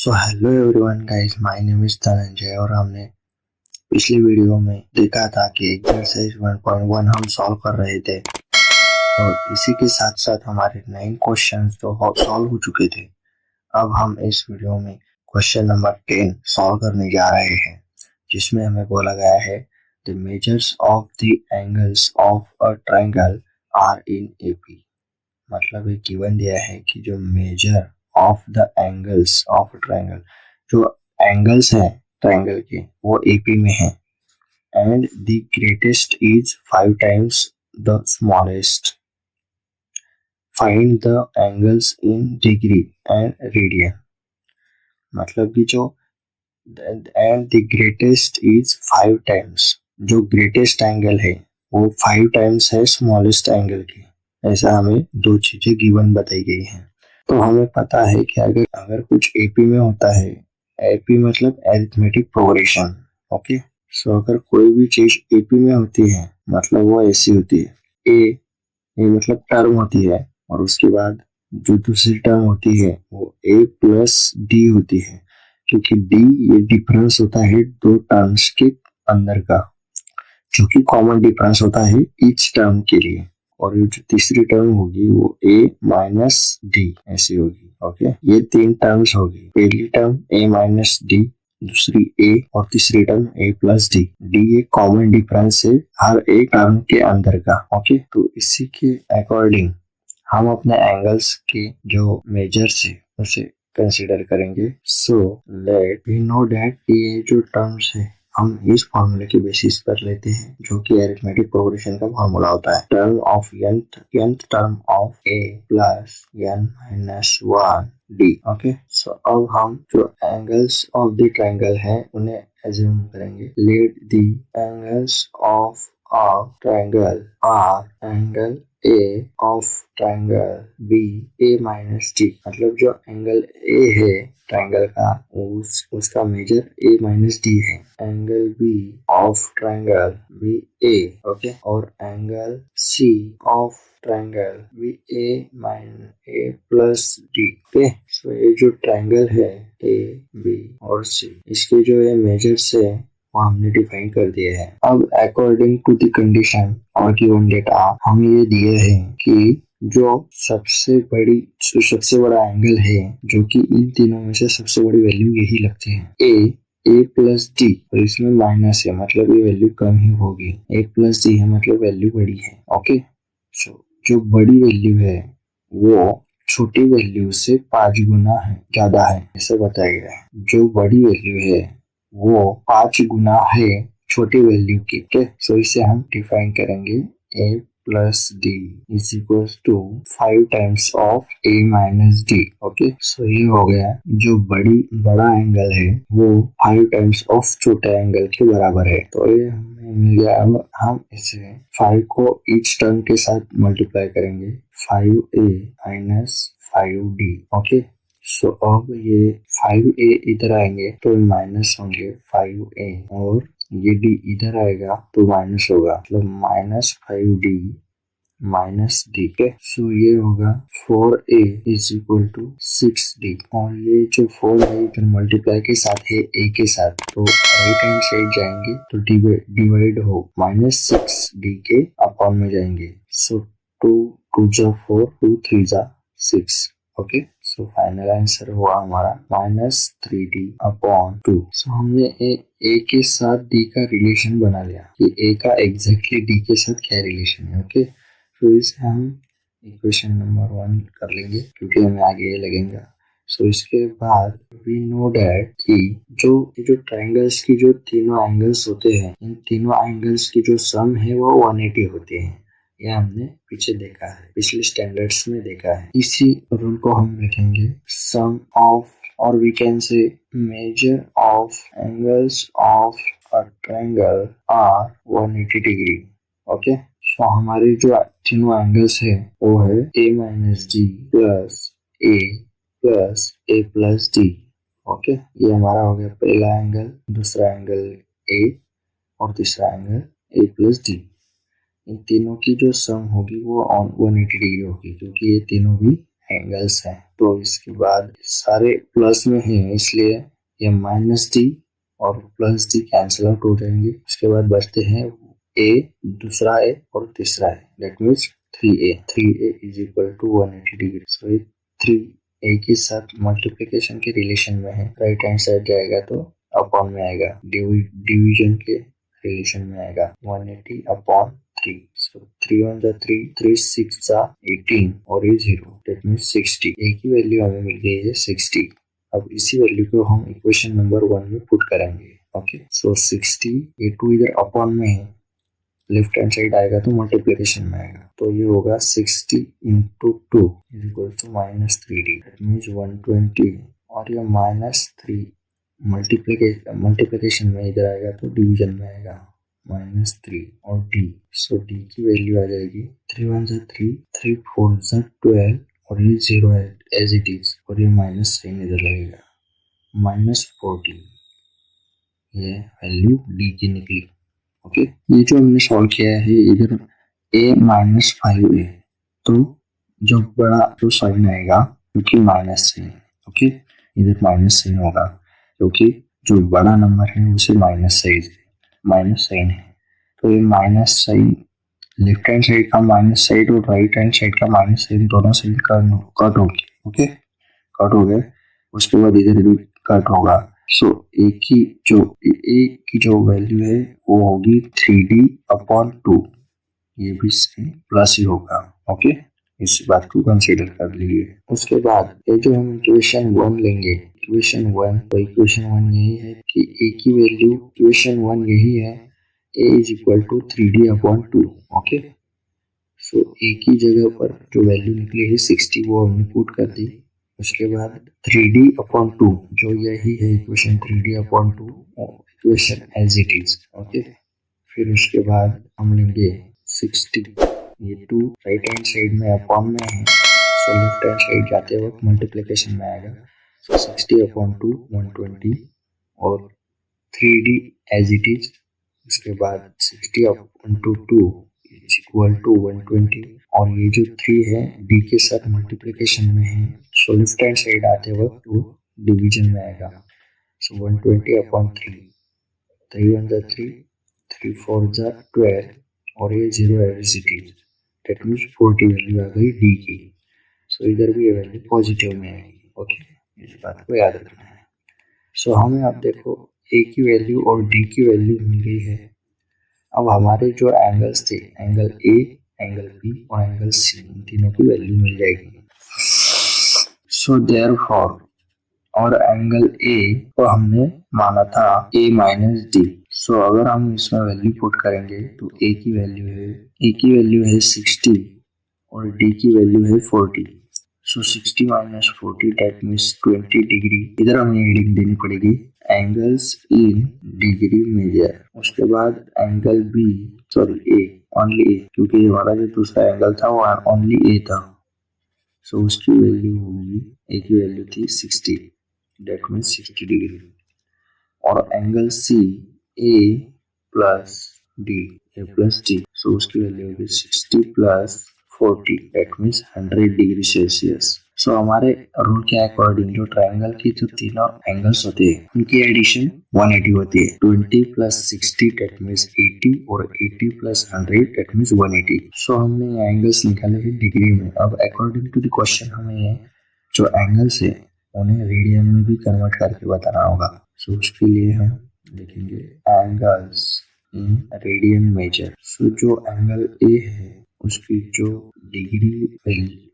So hello everyone guys, my name is Dhananjay और हमने पिछले वीडियो में देखा था कि एक्सरसाइज 1.1 हम सॉल्व कर रहे थे और इसी के साथ साथ हमारे 9 क्वेश्चंस तो सॉल्व हो चुके थे। अब हम इस वीडियो में क्वेश्चन नंबर 10 सॉल्व करने जा रहे हैं, जिसमें हमें बोला गया है the measures of the angles of a triangle are in AP. मतलब ये गिवन दिया है कि जो measure of the angles of triangle, जो एंगल्स हैं ट्रायंगल के वो एपी में है, and the greatest is 5 times the smallest. Find the angles in degree and radian. मतलब कि जो and the greatest is 5 times, जो ग्रेटेस्ट एंगल है वो 5 टाइम्स है स्मॉलेस्ट एंगल की। ऐसा हमें दो चीजें गिवन बताई गई हैं। तो हमें पता है कि अगर कुछ एपी में होता है, एपी मतलब अरिथमेटिक प्रोग्रेशन, ओके। सो अगर कोई भी चीज एपी में होती है मतलब वो ऐसी होती है, ए मतलब टर्म होती है, और उसके बाद जो दूसरी टर्म होती है वो ए प्लस डी होती है, क्योंकि डी ये डिफरेंस होता है दो टर्म्स के अंदर का, जो कि कॉमन डिफरेंस होता है ईच टर्म के लिए। और ये जो तीसरी टर्म होगी वो ए माइनस डी ऐसी होगी, ओके। ये 3 टर्म्स होगी। पहली टर्म ए माइनस डी, दूसरी ए, और तीसरी टर्म ए प्लस डी। डी एक कॉमन डिफरेंस है हर एक टर्म के अंदर का, ओके। तो इसी के अकॉर्डिंग हम अपने एंगल्स के जो मेजर्स है उसे कंसिडर करेंगे। So let we know that ये जो टर्म्स है हम इस फॉर्मूले के बेसिस पर लेते हैं, जो कि अरिथमेटिक प्रोग्रेशन का फॉर्मूला होता है। Term of nth term of a plus n minus 1 d, okay. So अब हम जो एंगल्स ऑफ द ट्रायंगल है उन्हें एज्यूम करेंगे। Let the angles of a triangle R angle A of triangle B A minus D। मतलब जो angle A है triangle का उसका मेजर A माइनस D है। Angle B of triangle B A, okay. और angle C of triangle B A minus A plus D, okay. So ये जो triangle है A B और C, इसके जो ये मेजर्स है वो हमने डिफाइन कर दिए हैं। अब अकॉर्डिंग टू द कंडीशन और गिवन डेटा हमें ये दिए हैं कि जो सबसे बड़ा एंगल है, जो कि इन तीनों में से सबसे बड़ी वैल्यू यही लगती है, ए प्लस डी, और इसमें माइनस है मतलब ये वैल्यू कम ही होगी। ए प्लस डी है मतलब वैल्यू बड़ी है, ओके। सो जो बड़ी वैल्यू है वो छोटी वैल्यू से 5 गुना है ज्यादा है, ऐसा बताया गया है। जो बड़ी वैल्यू है वो 5 गुना है छोटी वैल्यू की, ओके। सो इसे हम डिफाइन करेंगे a plus D is equal to 5 times of a minus D, okay. So ये हो गया, जो बड़ा एंगल है वो 5 टाइम्स ऑफ छोटा एंगल के बराबर है। तो ये हमें मिल गया। अब हम इसे 5 को ईच टर्म के साथ मल्टीप्लाई करेंगे, 5a minus 5d, okay. So अब ये 5a इधर आएंगे तो माइनस होंगे 5a, और ये d इधर आएगा तो माइनस होगा, मतलब माइनस 5d माइनस डी, सो ये होगा 4a is equal to 6d। और ये जो 4 है इधर मल्टीप्लाई के साथ है a के साथ, तो राइट हैंड साइड जाएंगे तो डिवाइड हो माइनस 6d के अपॉन में जाएंगे। सो 2 2 जा 4, 2 3 जा 6, ओके। सो फाइनल आंसर हुआ हमारा माइनस 3d अपॉन 2। सो हमने ए के साथ डी का रिलेशन बना लिया कि ए का एग्जैक्टली डी के साथ क्या रिलेशन है, ओके। तो इसे हम इक्वेशन नंबर 1 कर लेंगे क्योंकि हमें आगे ये लगेगा। सो इसके बाद वी नो डैट कि जो ट्रायंगल्स की जो तीनों एंगल्स होते हैं, इन तीनों एंगल्स की जो सम है वो 180 होती है। ये हमने पीछे देखा है, पिछले स्टैंडर्ड्स में देखा है। इसी रूल को हम लिखेंगे सम ऑफ, और we can say measure of angles of a triangle are 180 degree, okay. So हमारे जो तीनों एंगल्स है वो है a minus D plus A plus A plus D, okay. ये हमारा हो गया पहला एंगल, दूसरा एंगल a और तीसरा एंगल a प्लस डी। इन तीनों की जो सम होगी वो 180 डिग्री होगी, क्योंकि ये तीनों भी एंगल्स हैं। तो इसके बाद सारे प्लस में हैं, इसलिए ये माइनस डी और प्लस डी कैंसिल आउट हो जाएंगे। उसके बाद बचते हैं ए, दूसरा ए और तीसरा A, that means 3a। 3a is equal to 180 degree. So 3a के साथ मल्टीप्लिकेशन के रिलेशन में है, राइट हैंड साइड जाएगा तो अपॉन में आएगा, डिवीजन के रिलेशन में आएगा 180 अपॉन 3। सो 3 1 जा 3, 3 6 जा 18 और ये 0, दैट मीन्स 60। a की वैल्यू हमें मिल गई है 60। अब इसी वैल्यू को हम इक्वेशन नंबर 1 में पुट करेंगे। ओके, सो 60, ये 2 इधर अपॉन में है, लेफ्ट हैंड साइड आएगा तो मल्टीप्लिकेशन में आएगा, तो ये होगा 60 into 2 is equal to -3d, that means 120। और ये -3 मल्टीप्लिकेशन में इधर आएगा तो डिवीजन में आएगा -3 और d। सो d की वैल्यू आ जाएगी 3 1 जा 3, 3 4 जा 12 और ये 0 है एज इट इज, और ये माइनस साइन इधर लगेगा -40। ये वैल्यू d की निकली। ओके, ये जो हमने सॉल्व किया है इधर a -5a, तो जो बड़ा जो साइन आएगा क्योंकि माइनस साइन, ओके इधर माइनस साइन होगा क्योंकि जो बड़ा नंबर है उसे माइनस साइन है, तो ये minus sign left hand side का माइनस साइड और राइट हैंड साइड का माइनस साइन दोनों साइड कट होगी। ओके, कट हो गए, उसके बाद इधर भी कट होगा। सो ए की जो वैल्यू है वो होगी 3d अपॉन 2, ये भी प्लस ही होगा। ओके, इस बात को कंसीडर कर लीजिए। उसके बाद ये जो हम इक्वेशन 1 लेंगे, इक्वेशन 1, तो इक्वेशन 1 यही है कि ए की वैल्यू, इक्वेशन 1 यही है a is equal to 3d upon 2। Okay, so A की जगह पर जो वैल्यू निकली है 60 वो हमने पुट कर दी। उसके बाद 3d अपॉन 2, जो यही है equation 3d upon 2, equation as it is. Okay, फिर उसके बाद हम लेंगे 60, ये 2 राइट हैंड साइड में अपॉन में है, सो लेफ्ट हैंड साइड जाते वक्त मल्टीप्लिकेशन में आएगा। सो 60 अपॉन 2 120 और 3d एज इट इज। उसके बाद 60 अपॉन 2 इज इक्वल टू 120, और ये जो 3 है d के साथ मल्टीप्लिकेशन में है, सो लेफ्ट हैंड साइड आते वक्त वो डिवीजन में आएगा। सो 120 अपॉन 3, 3 1 जा 3, 3 4 जा 12 और ये 0 as it is, that means 40 value आ गई d की। सो इधर भी ये वैल्यू पॉजिटिव में आएगी। ओके, इस बात को याद रखना है। सो हमें अब देखो a की वैल्यू और d की वैल्यू मिल गई है। अब हमारे जो एंगल्स थे, एंगल A, एंगल B और एंगल C, इन तीनों की वैल्यू मिल जाएगी। सो देयरफॉर, और एंगल A को हमने माना था A माइनस डी। सो अगर हम इसमें वैल्यू पुट करेंगे तो A की वैल्यू है 60 और D की वैल्यू है 40। सो 60 माइनस 40 दैट मीन्स 20 डिग्री। इधर हमें हेडिंग देनी पड़ेगी एंगल्स इन डिग्री मेजर। उसके बाद angle B, sorry A, only A, क्योंकि हमारा जो दूसरा एंगल था वो ओनली ए था। सो उसकी वैल्यू होगी, ए की वैल्यू थी 60, दैट मीन्स 60 डिग्री। और angle C, A plus D, A plus D, so उसकी वैल्यू होगी 60 plus 40, that means 100 degree Celsius. So हमारे रूल के अकॉर्डिंग जो ट्रायंगल की जो तीनों एंगल्स होते हैं उनकी एडिशन 180 होती है। 20 प्लस 60 दैट मीन्स 80 और 80 प्लस 100 दैट मीन्स 180। सो हमने एंगल्स निकाले हैं डिग्री में। अब अकॉर्डिंग टू द क्वेश्चन हमें जो एंगल्स है उन्हें रेडियन में भी कन्वर्ट करके बताना होगा। सो उसके लिए हम देखेंगे एंगल्स इन रेडियन मेजर। सो जो एंगल ए है उसकी जो डिग्री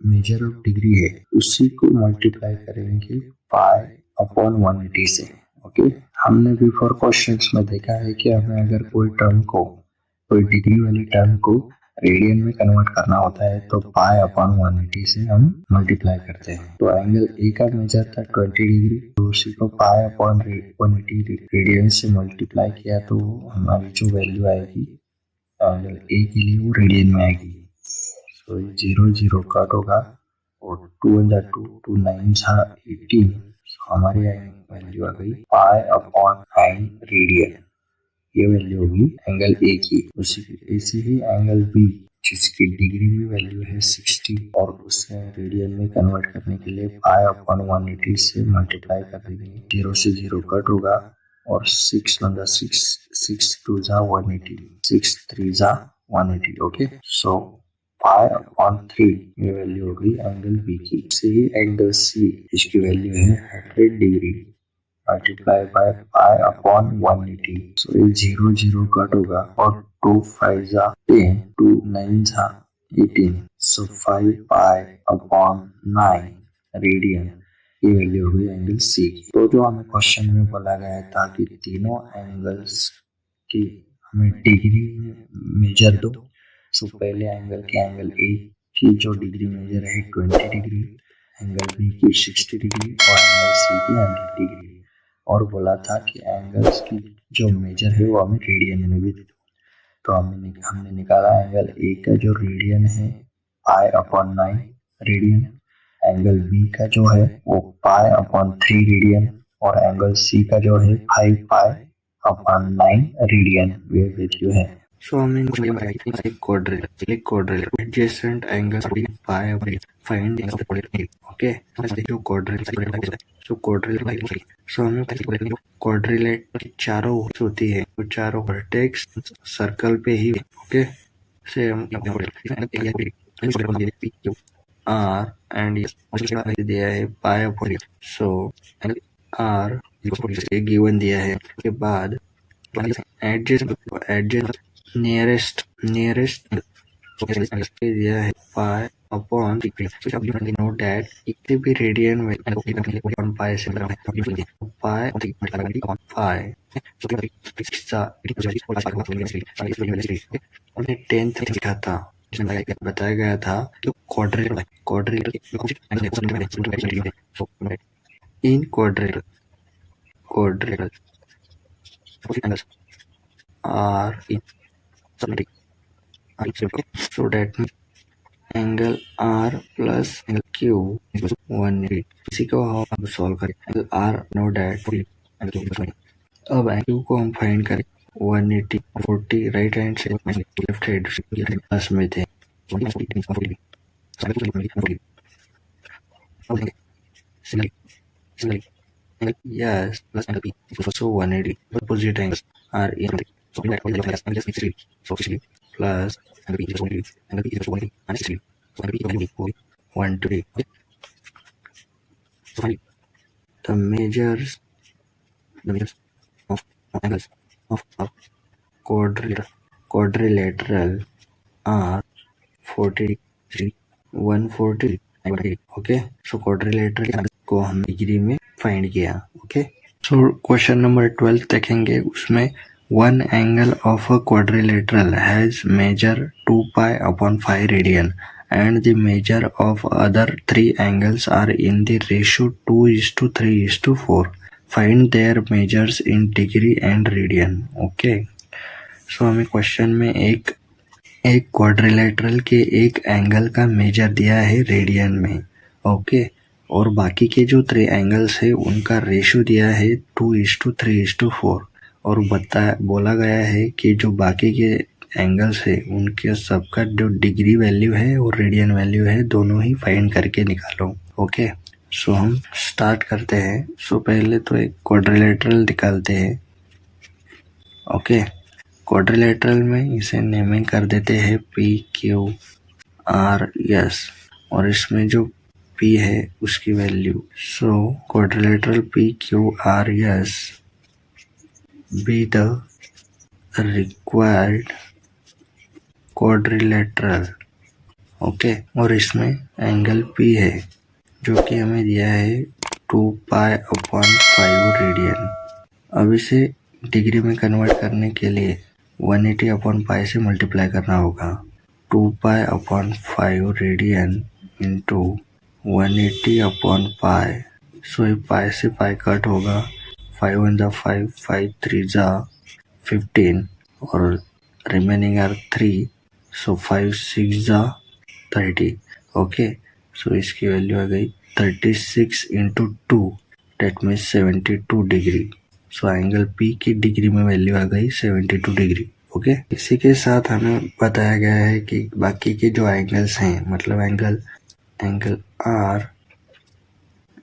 मेजर ऑफ डिग्री है उसी को मल्टीप्लाई करेंगे पाई अपॉन 180 से। ओके, हमने बिफोर क्वेश्चंस में देखा है कि हमें अगर कोई डिग्री वाली टर्म को रेडियन में कन्वर्ट करना होता है तो पाई अपॉन 180 से हम मल्टीप्लाई करते हैं। तो एंगल ए का मेजर था 20 डिग्री, तो उसी को पाई अपॉन 180 रेडियन से मल्टीप्लाई किया तो हमारी जो वैल्यू आएगी एंगल ए के लिए वो रेडियन में आएगी। सो 0 0 कट होगा और 2 1 2, 2 9 18, सो हमारी वैल्यू आ गई पाई अपॉन 9 रेडियन। ये वैल्यू होगी एंगल ए की। उसी ऐसे ही एंगल बी जिसकी डिग्री में वैल्यू है 60 और उसे रेडियन में कन्वर्ट करने के लिए पाई अपॉन 180 से मल्टीप्लाई कर देंगे। 0 से 0 कट होगा और 6 1 6 6 2 180 6 3 180। ओके, सो पाई अपॉन 3 ये वैल्यू होगी एंगल बी की। से ही एंगल सी इसकी वैल्यू है 100 degree multiply by pi upon 180। सो ये 0 0 कट होगा और 2 5 10 2 9 18। सो 5 पाई अपॉन 9 रेडियन ये वैल्यू हुई एंगल सी की। तो जो हमें क्वेश्चन में बोला गया था कि तीनों एंगल्स की हमें डिग्री मेजर दो। सो पहले एंगल के एंगल ए की जो डिग्री मेजर है 20 डिग्री, एंगल बी की 60 डिग्री और एंगल सी की 100 डिग्री। और बोला था कि एंगल्स की जो मेजर है वो हमें रेडियन में भी दे दो। तो हमने निकाला एंगल ए का जो रेडियन है pi upon 9 radian, angle B का जो है वो पाई अपॉन 3 रेडियन और एंगल सी का जो है 5 पाई अपॉन 9 रेडियन ये वैल्यू है। सो हमें quadrilateral adjacent angles pi upon find angle of quadrilateral. Okay, जो क्वाड्रिलेटरल सो क्वाड्रिलेटरल सो हमें क्वाड्रिलेटरल की चारों होती है, तो चारों वर्टेक्स सर्कल पे ही। ओके, से हम आर एंड दिया है pi upon, so R given दिया है। उसके बाद एडजेसेंट नियरेस्ट दिया है पाई अपॉन नो डैट इसे भी रेडियन में पाई से पाई उन्हें 10th में लिखा था, जिसमें बताया गया था कि quadrilateral in quadrilateral are in symmetric. So that angle R plus angle Q 180। इसी को हम सॉल्व करें। एंगल R नो डैट अब Q को हम फाइंड करें 180 40 राइट हैंड से लेफ्ट हैंड प्लस में थे yes plus angle P is also 180 opposite angles are in so in that point the angle is 60 so 60 plus angle P is 180 angle P is 180 and 60 so angle P is 120 okay? So finally the measures of angles of quadrilateral are 40 140 okay. So quadrilateral को हम degree में find किया। Okay, so question number 12 देखेंगे। उसमें one angle of a quadrilateral has measure 2 pi upon 5 radian and the measure of other 3 angles are in the ratio 2:3:4. Find their measures in degree and radian. Okay, so हमें question में एक quadrilateral के एक angle का major दिया है radian में। Okay, और बाकी के जो 3 एंगल्स है उनका रेशियो दिया है 2:3:4 और बोला गया है कि जो बाकी के एंगल्स है उनके सबका जो डिग्री वैल्यू है और रेडियन वैल्यू है दोनों ही फाइंड करके निकालो। ओके, सो हम स्टार्ट करते हैं। सो पहले तो एक क्वाड्रिलेटरल निकालते हैं। ओके, क्वाड्रिलेटरल में इसे नेमिंग कर देते हैं PQRS और इसमें जो P है उसकी value. So quadrilateral PQRS be the required quadrilateral. Okay, और इसमें एंगल P है जो कि हमें दिया है 2 पाई अपॉन 5 रेडियन। अब इसे डिग्री में कन्वर्ट करने के लिए 180 अपॉन पाई से मल्टीप्लाई करना होगा। 2 pi upon 5 radian into 180 upon pi. So ये पाई से पाई कट होगा, 5 1 5 5 3 15 और रिमेनिंग आर 3। सो 5 6 30। ओके, सो इसकी वैल्यू आ गई 36 into 2 that means 72 degree. So angle P की डिग्री में वैल्यू आ गई 72 डिग्री। ओके, इसी के साथ हमें बताया गया है कि बाकी के जो एंगल्स हैं, मतलब एंगल आर,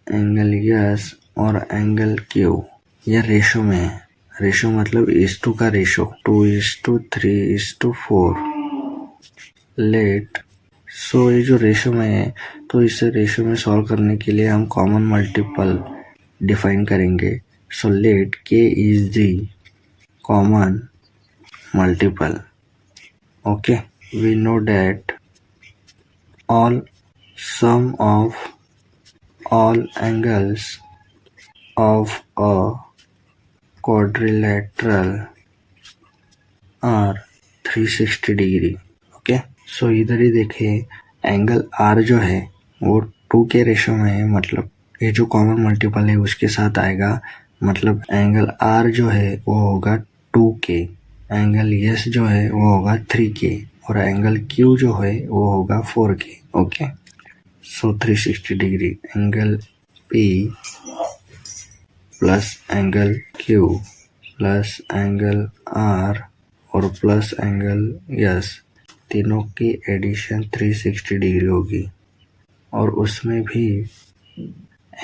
एंगल एस और एंगल क्यू, ये रेशो में है। रेशो मतलब 1:2 का रेशो, 2:3:4 लेट। सो ये जो रेशो में है, तो इसे रेशो में सॉल्व करने के लिए हम कॉमन मल्टीपल डिफाइन करेंगे। सो लेट के is the common multiple. Okay, we know that all sum of all angles of a quadrilateral are 360 degree. Okay, so इधर ही देखिए, एंगल आर जो है वो 2 के रेशो में है, मतलब ये जो कॉमन मल्टीपल है उसके साथ आएगा, मतलब एंगल आर जो है वो होगा 2K, एंगल एस जो है वो होगा 3K और एंगल क्यू जो है वो होगा 4K। Okay, so 360 degree angle P plus angle Q plus angle R और प्लस एंगल एस, तीनों की एडिशन 360 डिग्री होगी। और उसमें भी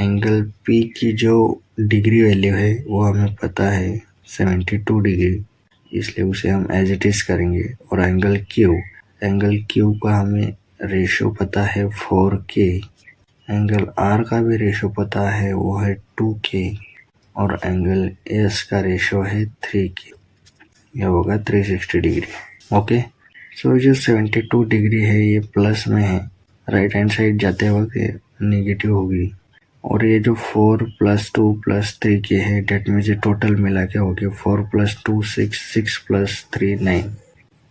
एंगल पी की जो डिग्री वैल्यू है वो हमें पता है 72 डिग्री, इसलिए उसे हम एज इट इज करेंगे। और एंगल क्यू का हमें रेशो पता है 4K, एंगल आर का भी रेशो पता है वो है 2K और एंगल एस का रेशो है 3K, यह होगा 360 डिग्री। ओके, सो जो 72 डिग्री है ये प्लस में है, राइट हैंड साइड जाते वक्त नेगेटिव होगी। और ये जो 4 + 2 + 3K है, डेट मीन्स ये टोटल मिला के हो गया 4 + 2 6, 6 + 3 9,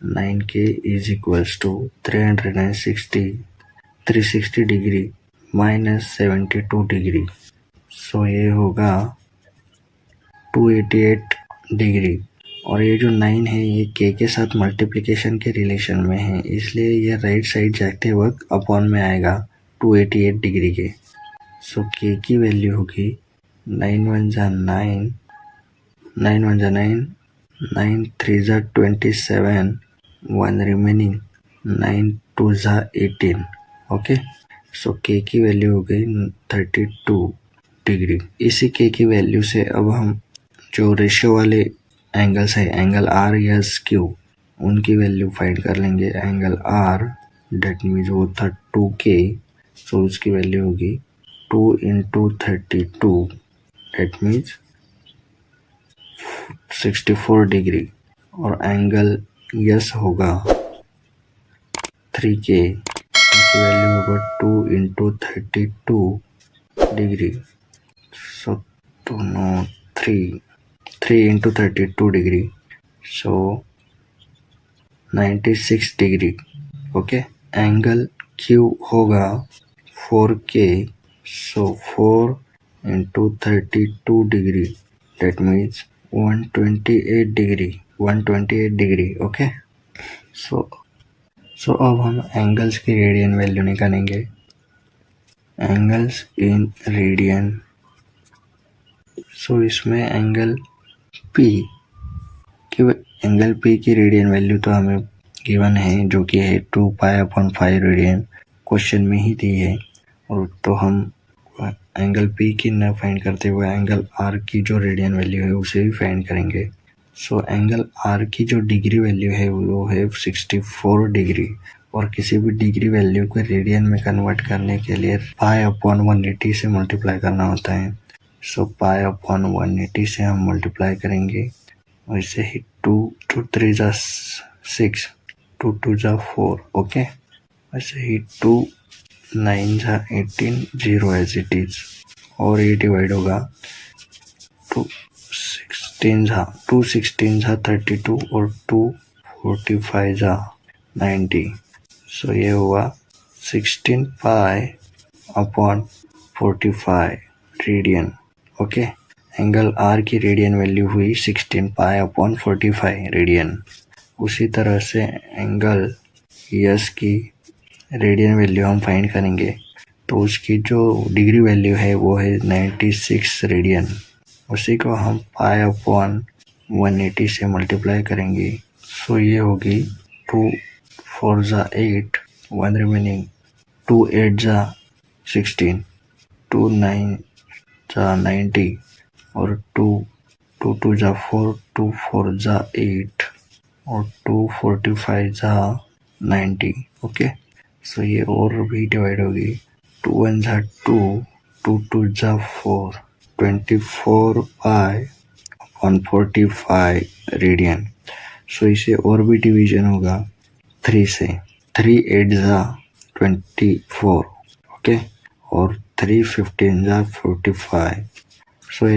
9K is equals to 360 degree minus 72 degree. So ये होगा 288 डिग्री। और ये जो 9 है ये K के साथ मल्टीप्लिकेशन के रिलेशन में है, इसलिए ये राइट साइड जाते वक्त अपॉन में आएगा 288 डिग्री के। सो K की वैल्यू होगी 9 1 जा 9, 9 1 जा 9, 9 3 जा 27, 1 रिमेनिंग, 9 2 जा 18। ओके, सो K की वैल्यू हो गई 32 डिग्री। इसी K की वैल्यू से अब हम जो रेशियो वाले एंगल्स है, एंगल आर एस क्यू, उनकी वैल्यू फाइंड कर लेंगे। एंगल आर डेट मीन्स वो था 2K, सो उसकी वैल्यू होगी 2 × 32, डेट मीन्स 64 डिग्री। और एंगल यस होगा 3K, उसकी वैल्यू होगा 2 × 32 डिग्री। सो दोनों 3 × 32 degree, so 96 degree. Okay, angle Q होगा 4K, so 4 × 32 degree, that means 128 degree. Okay, so अब हम एंगल्स की रेडियन वैल्यू निकालेंगे। एंगल्स इन रेडियन, सो इसमें एंगल P की रेडियन वैल्यू तो हमें गिवन है, जो कि है 2π/5 रेडियन, क्वेश्चन में ही दी है। और तो हम एंगल P की न फाइंड करते हुए एंगल R की जो रेडियन वैल्यू है उसे भी फाइंड करेंगे। सो एंगल R की जो डिग्री वैल्यू है वो है 64 डिग्री, और किसी भी डिग्री वैल्यू को रेडियन में कन्वर्ट करने के लिए π/180 से मल्टीप्लाई करना होता है। सो π/180 से हम मल्टीप्लाई करेंगे, वैसे ही 2 2 3 जा 6, 2 2 जा 4। ओके, वैसे ही 2 9 जा 18, 0 एज इट इज। और ये डिवाइड होगा 2 16 जा 32 और 2 45 जा 90। सो ये हुआ 16π/45 रेडियन। ओके, एंगल आर की रेडियन वैल्यू हुई 16π/45 रेडियन। उसी तरह से एंगल यस की रेडियन वैल्यू हम फाइंड करेंगे, तो उसकी जो डिग्री वैल्यू है वो है 96 रेडियन। उसी को हम π/180 से मल्टीप्लाई करेंगे, सो ये होगी 2 4 जा 8, 1 रिमेनिंग, 2 8 जा 16, 2 9 जा 90 और 2 2 जा 4, 2 4 जा 8 और 2 45 जा 90। ओके, सो ये और भी डिवाइड होगी, 2 1 जा 2, 2 2 जा 4, 24 पाई अपॉन 45 रेडियन। सो इसे और भी डिवीजन होगा 3 से, 3 8 जा 24, ओके, और 3 15 जा 45। सो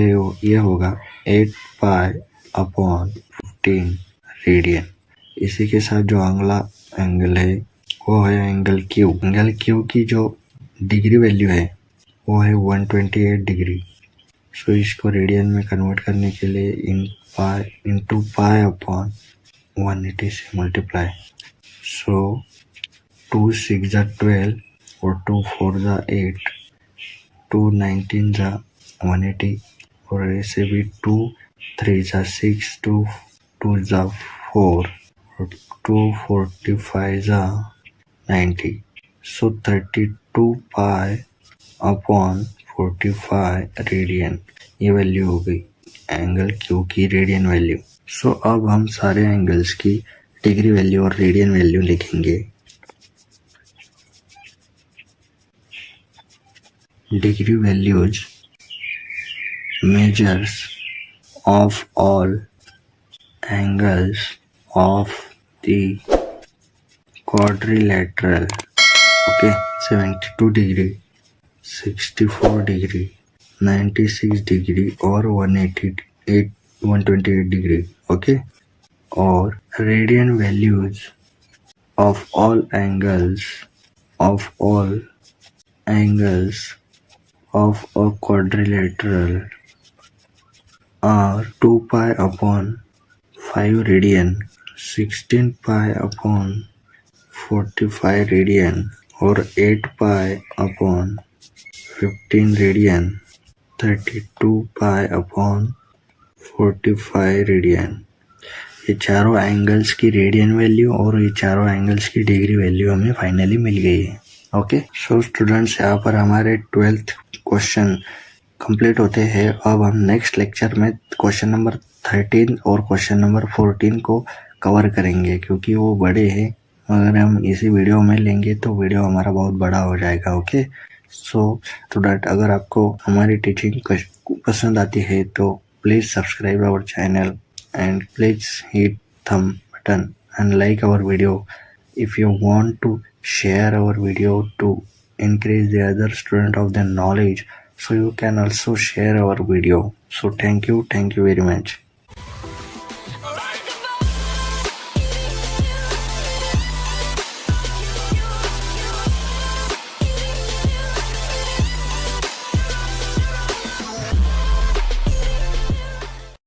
ये होगा 8 पाई अपॉन 15 रेडियन। इसी के साथ जो अगला एंगल है वो है एंगल क्यू। एंगल क्यू की जो डिग्री वैल्यू है वो है 128 डिग्री। सो इसको रेडियन में कन्वर्ट करने के लिए इंटू पाई अपॉन 180 से मल्टीप्लाई। सो 2 6 जा 12 और 2 4 जा 8, 2 19 जा 180 और ऐसे भी 2 3 जा 6, 2 जा 4 और 2 45 जा 90। सो 32 पाई अपॉन 45 रेडियन, ये वैल्यू हो गई एंगल क्यू की रेडियन वैल्यू। सो अब हम सारे एंगल्स की डिग्री वैल्यू और रेडियन वैल्यू लिखेंगे। Degree values measures of all angles of the quadrilateral, okay, 72 degree, 64 degree, 96 degree और 128 degree, okay, और radian values of all angles of a quadrilateral are 2 pi upon 5 radian, 16 pi upon 45 radian और 8 pi upon 15 radian, 32 pi upon 45 radian। ये चारों angles की radian value और ये चारों angles की डिग्री वैल्यू हमें फाइनली मिल गई है। ओके, सो स्टूडेंट्स, यहाँ पर हमारे 12th क्वेश्चन कंप्लीट होते हैं। अब हम नेक्स्ट लेक्चर में क्वेश्चन नंबर 13 और क्वेश्चन नंबर 14 को कवर करेंगे, क्योंकि वो बड़े हैं। अगर हम इसी वीडियो में लेंगे तो वीडियो हमारा बहुत बड़ा हो जाएगा। ओके, सो स्टूडेंट, अगर आपको हमारी टीचिंग पसंद आती है तो please subscribe our channel and please hit thumb button and like our video. If you want to share our video to increase the other student of the knowledge, so you can also share our video. So thank you very much.